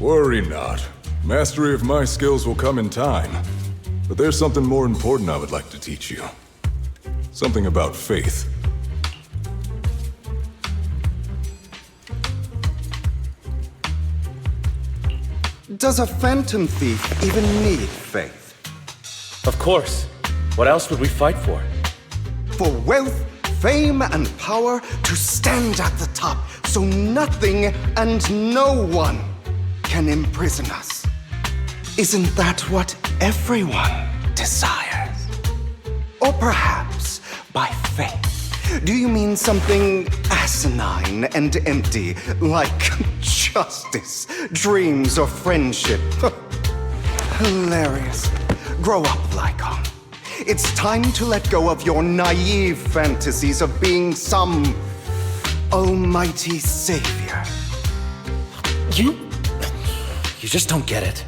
Worry not. Mastery of my skills will come in time. But there's something more important I would like to teach you. Something about faith. Does a phantom thief even need faith? Of course. What else would we fight for? For wealth, fame, and power to stand at the top, so nothing and no one can imprison us. Isn't that what everyone desires? Or perhaps by faith, do you mean something asinine and empty, like justice, dreams, or friendship? Hilarious. Grow up, Lycaon. It's time to let go of your naive fantasies of being some almighty savior. You just don't get it.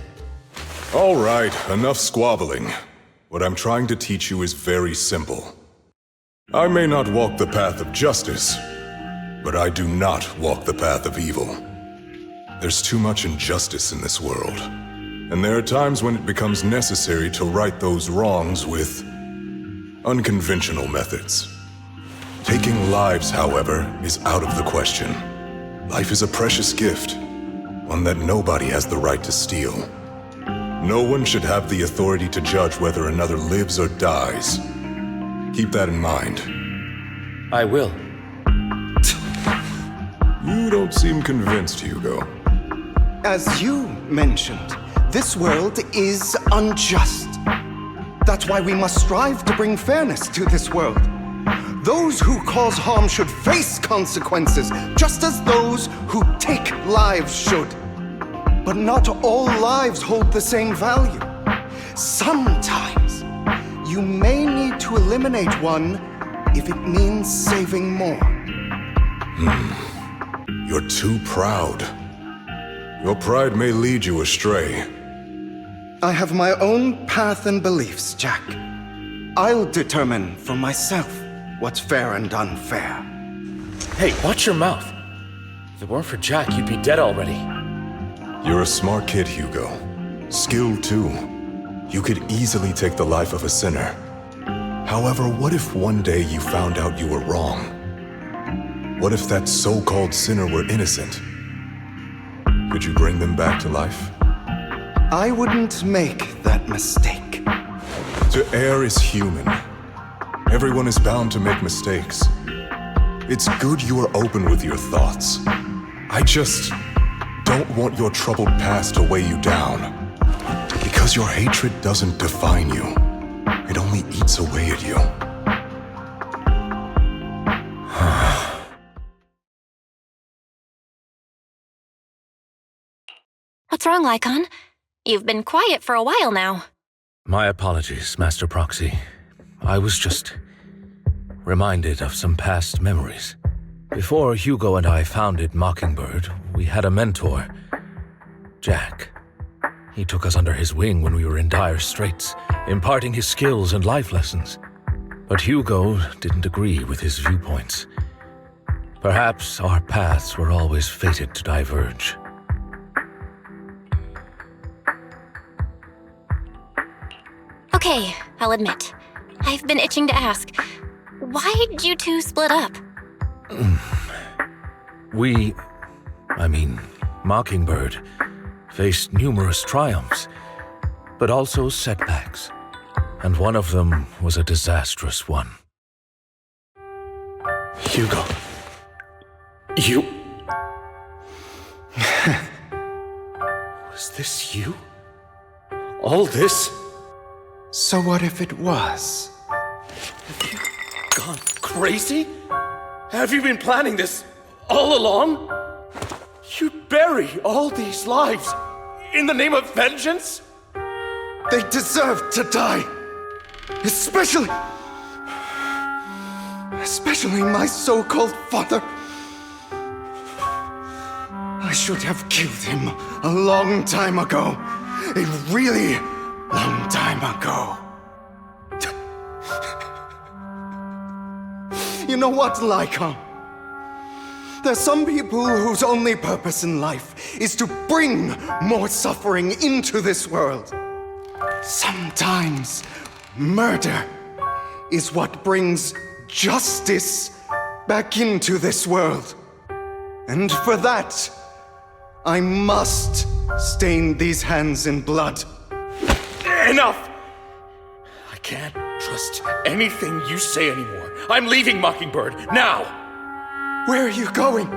All right, enough squabbling. What I'm trying to teach you is very simple. I may not walk the path of justice, but I do not walk the path of evil. There's too much injustice in this world, and there are times when it becomes necessary to right those wrongs with unconventional methods. Taking lives, however, is out of the question. Life is a precious gift, one that nobody has the right to steal. No one should have the authority to judge whether another lives or dies. Keep that in mind. I will. You don't seem convinced, Hugo. As you mentioned, this world is unjust. That's why we must strive to bring fairness to this world. Those who cause harm should face consequences, just as those who take lives should. But not all lives hold the same value. Sometimes, you may need to eliminate one if it means saving more. You're too proud. Your pride may lead you astray. I have my own path and beliefs, Jack. I'll determine for myself what's fair and unfair. Hey, watch your mouth. If it weren't for Jack, you'd be dead already. You're a smart kid, Hugo. Skilled too. You could easily take the life of a sinner. However, what if one day you found out you were wrong? What if that so-called sinner were innocent? Could you bring them back to life? I wouldn't make that mistake. To err is human. Everyone is bound to make mistakes. It's good you are open with your thoughts. I just don't want your troubled past to weigh you down. Because your hatred doesn't define you. It only eats away at you. What's wrong, Lycaon? You've been quiet for a while now. My apologies, Master Proxy. I was just reminded of some past memories. Before Hugo and I founded Mockingbird, we had a mentor, Jack. He took us under his wing when we were in dire straits, imparting his skills and life lessons. But Hugo didn't agree with his viewpoints. Perhaps our paths were always fated to diverge. Okay, I'll admit. I've been itching to ask. Why'd you two split up? Mockingbird, faced numerous triumphs, but also setbacks. And one of them was a disastrous one. Hugo. You... Was this you? All this? So what if it was? Have you gone crazy? Have you been planning this all along? You'd bury all these lives in the name of vengeance? They deserve to die. Especially my so-called father. I should have killed him a long time ago. A really long time ago. You know what, Lycaon? There's some people whose only purpose in life is to bring more suffering into this world. Sometimes murder is what brings justice back into this world. And for that, I must stain these hands in blood. Enough! I can't trust anything you say anymore. I'm leaving Mockingbird, now! Where are you going?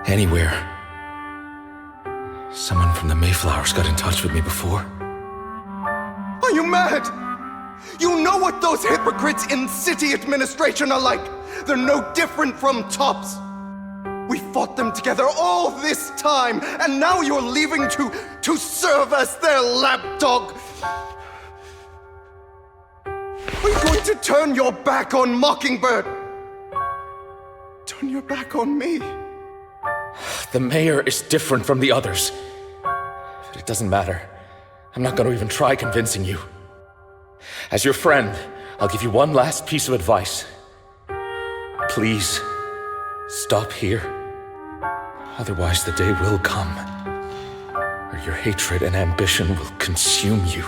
Anywhere. Someone from the Mayflowers got in touch with me before. Are you mad? You know what those hypocrites in city administration are like. They're no different from tops. We fought them together all this time, and now you're leaving to serve as their lapdog. Are you going to turn your back on Mockingbird? Turn your back on me? The mayor is different from the others. But it doesn't matter. I'm not going to even try convincing you. As your friend, I'll give you one last piece of advice. Please, stop here. Otherwise, the day will come where your hatred and ambition will consume you.